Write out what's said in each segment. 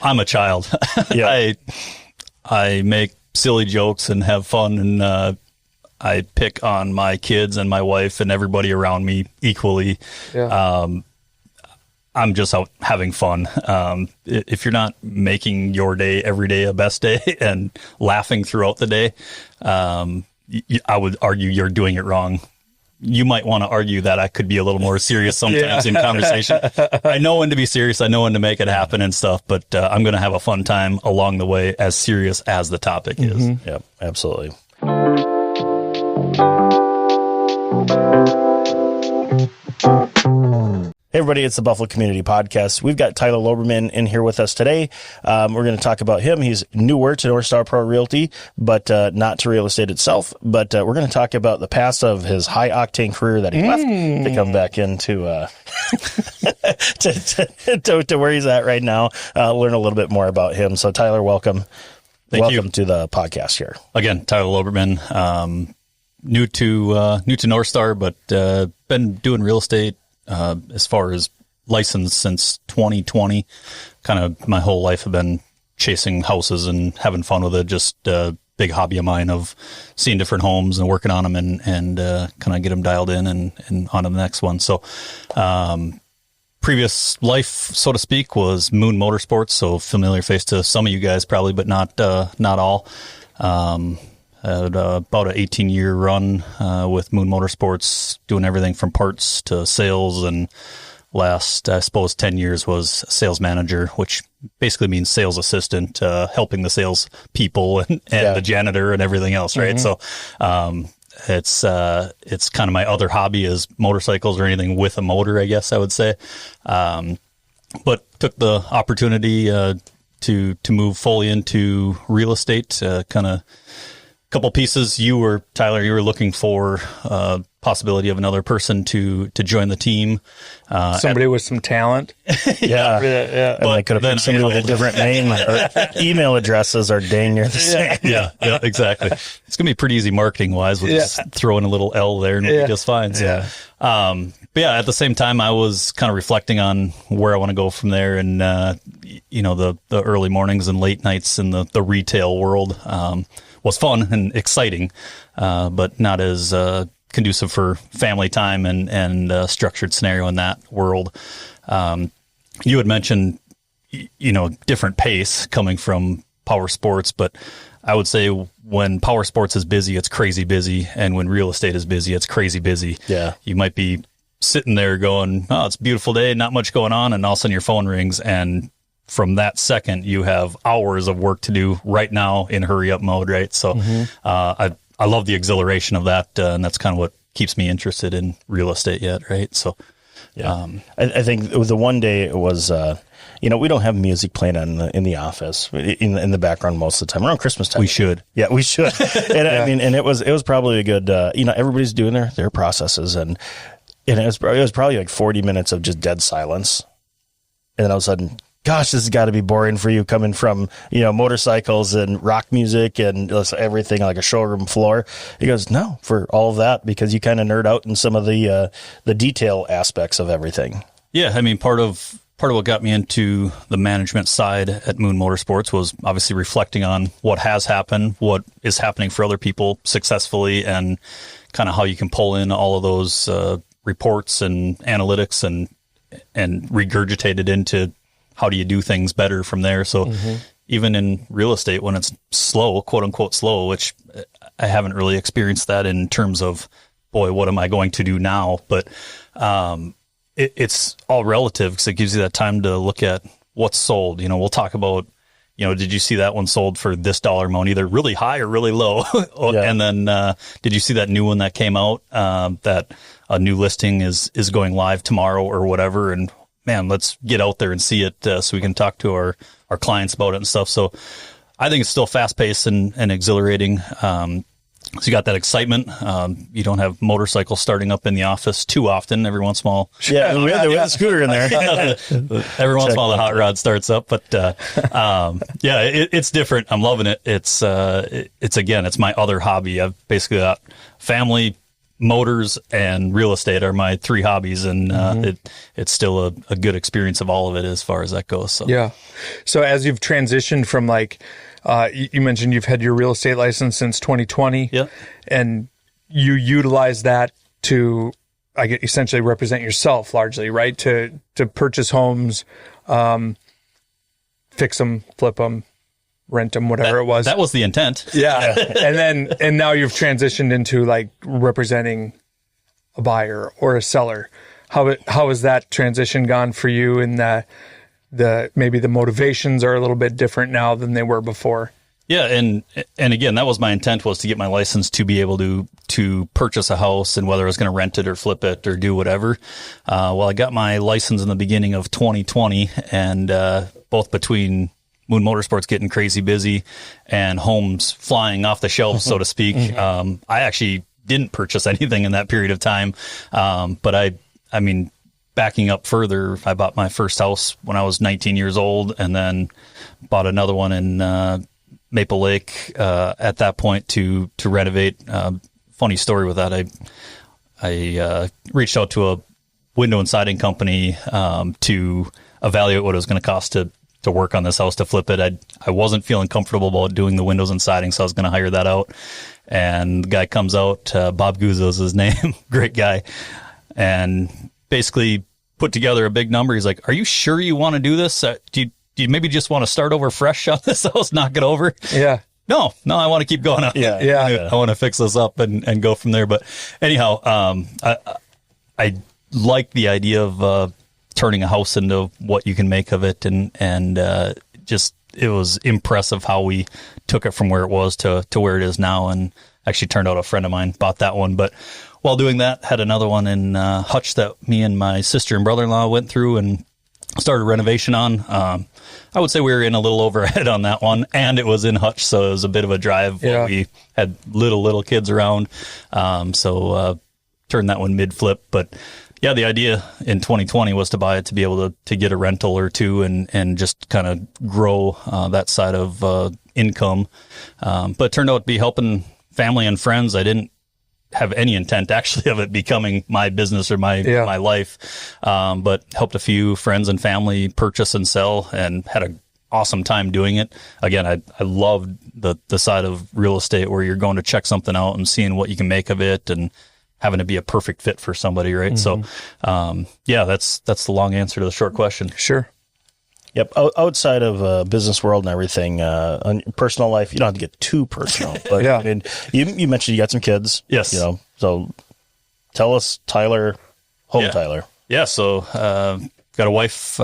I'm a child. Yeah. I make silly jokes and have fun, and I pick on my kids and my wife and everybody around me equally. Yeah. I'm just out having fun. If you're not making your day every day a best day and laughing throughout the day, I would argue you're doing it wrong. You might want to argue that I could be a little more serious sometimes in conversation. I know when to be serious. I know when to make it happen and stuff, but I'm going to have a fun time along the way, as serious as the topic is. Yep, absolutely. Hey everybody, it's the Buffalo Community Podcast. We've got Tyler Loebertmann in here with us today. We're going to talk about him. He's newer to North Star Pro Realty, but not to real estate itself. But we're going to talk about the past of his high-octane career that he left to come back into to where he's at right now. Learn a little bit more about him. So Tyler, welcome. Welcome to the podcast here. Again, Tyler Loebertmann, new to North Star, but been doing real estate as far as licensed since 2020. Kind of my whole life have been chasing houses and having fun with it. Just a big hobby of mine of seeing different homes and working on them and kind of get them dialed in and on to the next one. So previous life, so to speak, was Moon Motorsports. So familiar face to some of you guys probably, but not all. Had about an 18-year run with Moon Motorsports, doing everything from parts to sales, and last, I suppose, 10 years was sales manager, which basically means sales assistant, helping the sales people and the janitor and everything else, right? So it's kind of my other hobby is motorcycles or anything with a motor, I guess I would say. But took the opportunity to move fully into real estate, kind of couple pieces. Tyler, you were looking for possibility of another person to join the team. Somebody with some talent. Yeah. And I could have picked somebody with a different name. Or email addresses are dang near the same. Yeah, exactly. It's going to be pretty easy marketing wise. We'll just throw in a little L there and we'll be just fine. So, but yeah, at the same time, I was kind of reflecting on where I want to go from there. And, the early mornings and late nights in the retail world, was fun and exciting, but not as conducive for family time and structured scenario in that world. You had mentioned, different pace coming from power sports, but I would say when power sports is busy, it's crazy busy. And when real estate is busy, it's crazy busy. Yeah. You might be sitting there going, oh, it's a beautiful day, not much going on. And all of a sudden your phone rings, and from that second, you have hours of work to do right now in hurry up mode, right? So I love the exhilaration of that, and that's kind of what keeps me interested in real estate yet, right? So I think the one day it was, we don't have music playing in the office in the background most of the time. Around Christmas time, we should. Yeah, we should. And I mean, and it was probably a good, everybody's doing their processes, and it was probably like 40 minutes of just dead silence, and then all of a sudden, gosh, this has got to be boring for you coming from, motorcycles and rock music and everything like a showroom floor. He goes, no, for all of that, because you kind of nerd out in some of the detail aspects of everything. Yeah. I mean, part of what got me into the management side at Moon Motorsports was obviously reflecting on what has happened, what is happening for other people successfully, and kind of how you can pull in all of those reports and analytics and regurgitate it into how do you do things better from there? So even in real estate, when it's slow, quote unquote slow, which I haven't really experienced that in terms of, boy, what am I going to do now? But it's all relative, because it gives you that time to look at what's sold. We'll talk about, did you see that one sold for this dollar amount, either really high or really low? And then did you see that new one that came out, that a new listing is going live tomorrow or whatever? And man, let's get out there and see it so we can talk to our clients about it and stuff. So I think it's still fast paced and exhilarating. So you got that excitement. You don't have motorcycles starting up in the office too often. Every once in a while. Yeah, we had a scooter in there. Every once in a while the hot rod starts up. But it's different. I'm loving it. It's my other hobby. I've basically got family, motors and real estate are my three hobbies, and it's still a good experience of all of it as far as that goes. So. Yeah. So as you've transitioned from like, you mentioned you've had your real estate license since 2020. Yeah. And you utilize that to, essentially represent yourself largely, right? To purchase homes, fix them, flip them, rent them, whatever it was. That was the intent. Yeah. And now you've transitioned into like representing a buyer or a seller. How has that transition gone for you? And maybe the motivations are a little bit different now than they were before. Yeah. And again, that was my intent, was to get my license to be able to purchase a house, and whether I was going to rent it or flip it or do whatever. Well, I got my license in the beginning of 2020, and both between Moon Motorsports getting crazy busy and homes flying off the shelves, so to speak. I actually didn't purchase anything in that period of time. But I mean, backing up further, I bought my first house when I was 19 years old, and then bought another one in Maple Lake at that point to renovate. Funny story with that. I reached out to a window and siding company to evaluate what it was going to cost to work on this house, to flip it. I wasn't feeling comfortable about doing the windows and siding, so I was going to hire that out. And the guy comes out, Bob Guzzo is his name, great guy, and basically put together a big number. He's like, "Are you sure you want to do this? Do you maybe just want to start over fresh on this house, knock it over?" Yeah. No, I want to keep going. I want to fix this up and go from there. But anyhow, I like the idea of turning a house into what you can make of it, and just it was impressive how we took it from where it was to where it is now. And actually turned out a friend of mine bought that one, but while doing that, had another one in Hutch that me and my sister and brother-in-law went through and started renovation on. I would say we were in a little overhead on that one, and it was in Hutch, so it was a bit of a drive. Yeah. We had little kids around, so turned that one mid-flip. But yeah, the idea in 2020 was to buy it to be able to get a rental or two and just kind of grow that side of income. But it turned out to be helping family and friends. I didn't have any intent actually of it becoming my business or my life. But helped a few friends and family purchase and sell, and had an awesome time doing it. Again, I loved the side of real estate where you're going to check something out and seeing what you can make of it and having to be a perfect fit for somebody. Right. So, that's the long answer to the short question. Sure. Yep. Outside of business world and everything, on your personal life, you don't have to get too personal. But Yeah. I mean, you mentioned you got some kids. Yes. So tell us, Tyler. Yeah. So got a wife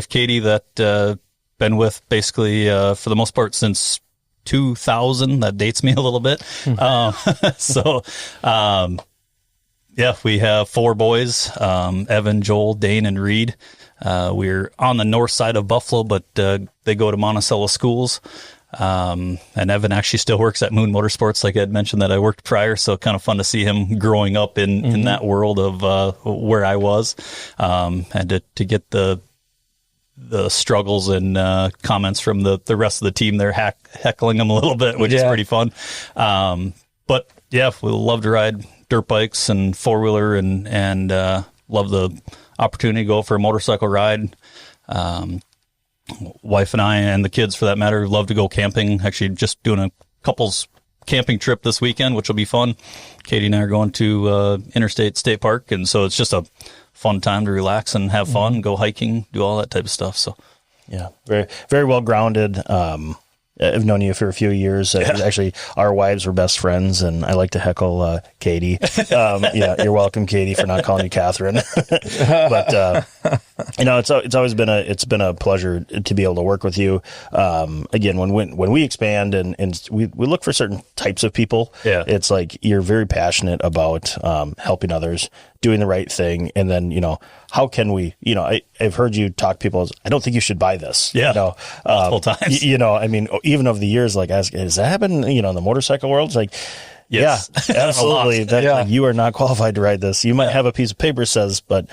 Katie that been with basically for the most part since 2000. That dates me a little bit. We have 4 boys: Evan, Joel, Dane, and Reed. We're on the north side of Buffalo, but they go to Monticello schools. And Evan actually still works at Moon Motorsports, like I had mentioned that I worked prior. So kind of fun to see him growing up in that world of where I was, and to get the struggles and comments from the rest of the team. They're heckling him a little bit, which is pretty fun. But yeah, we love to ride dirt bikes and 4-wheeler and love the opportunity to go for a motorcycle ride. Wife and I, and the kids for that matter, love to go camping. Actually, just doing a couple's camping trip this weekend, which will be fun. Katie and I are going to Interstate State Park, and so it's just a fun time to relax and have fun, go hiking, do all that type of stuff. So, yeah, very, very well grounded. I've known you for a few years. Actually, our wives were best friends, and I like to heckle Katie. You're welcome, Katie, for not calling you Catherine. But it's always been a pleasure to be able to work with you. Again, when we expand and we look for certain types of people, it's like you're very passionate about helping others, doing the right thing, and then how can we? I've heard you talk to people. I don't think you should buy this. Yeah, multiple times. I mean, even over the years, like, has that happened? In the motorcycle world, it's like, yes. Yeah, absolutely. Like, you are not qualified to ride this. You might have a piece of paper says, but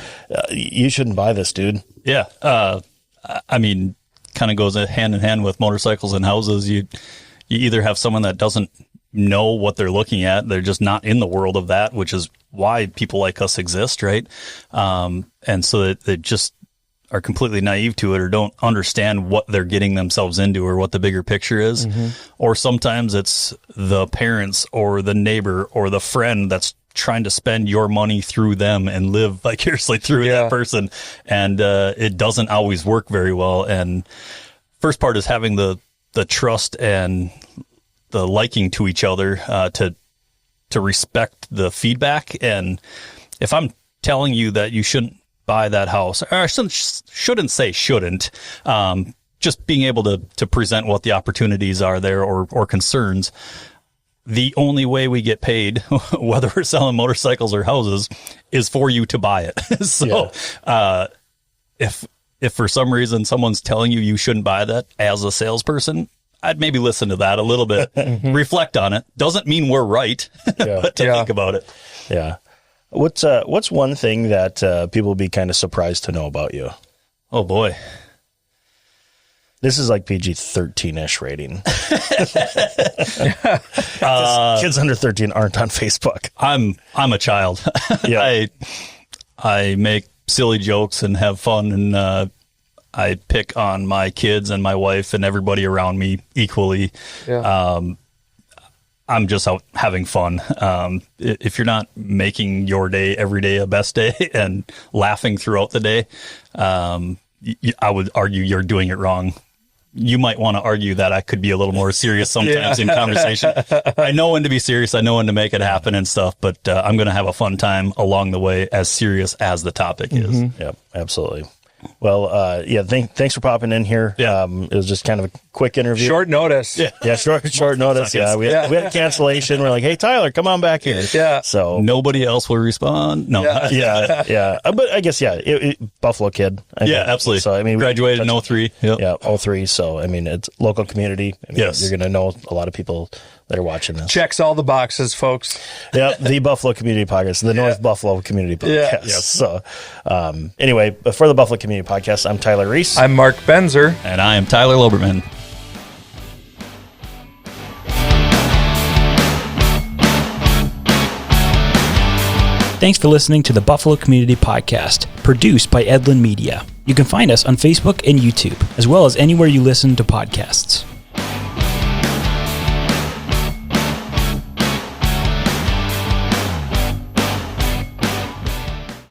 you shouldn't buy this, dude. Yeah, I mean, kind of goes hand in hand with motorcycles and houses. You either have someone that doesn't know what they're looking at. They're just not in the world of that, which is why people like us exist, right? And so they just are completely naive to it or don't understand what they're getting themselves into or what the bigger picture is. Or sometimes it's the parents or the neighbor or the friend that's trying to spend your money through them and live vicariously through that person. And it doesn't always work very well. And first part is having the trust and the liking to each other to respect the feedback. And if I'm telling you that you shouldn't buy that house, or I shouldn't say shouldn't, just being able to present what the opportunities are there or concerns. The only way we get paid, whether we're selling motorcycles or houses, is for you to buy it. So if for some reason someone's telling you shouldn't buy that as a salesperson, I'd maybe listen to that a little bit, reflect on it. Doesn't mean we're right, but to think about it. Yeah. What's one thing that people would be kind of surprised to know about you? Oh boy. This is like PG-13-ish rating. Kids under 13 aren't on Facebook. I'm a child. I make silly jokes and have fun, and I pick on my kids and my wife and everybody around me equally. I'm just out having fun. If you're not making your day every day a best day and laughing throughout the day, I would argue you're doing it wrong. You might want to argue that I could be a little more serious sometimes in conversation. I know when to be serious. I know when to make it happen and stuff, but I'm going to have a fun time along the way, as serious as the topic is. Yep, absolutely. Well, thanks for popping in here. It was just kind of a quick interview. Short notice. Short notice. Yeah, we had a cancellation. We're like, hey, Tyler, come on back here. Yeah. So nobody else will respond. No. But I guess, Buffalo kid. Absolutely. So, I mean, graduated in 03. Yep. Yeah, 03. So, I mean, it's local community. I mean, yes. You're going to know a lot of people that are watching this. Checks all the boxes, folks. Yeah, the Buffalo Community Podcast, the North Buffalo Community Podcast. Yeah. Yes. So, anyway, for the Buffalo Community Podcast, I'm Tyler Reese. I'm Mark Benzer. And I am Tyler Loebertmann. Thanks for listening to the Buffalo Community Podcast, produced by Edlin Media. You can find us on Facebook and YouTube, as well as anywhere you listen to podcasts.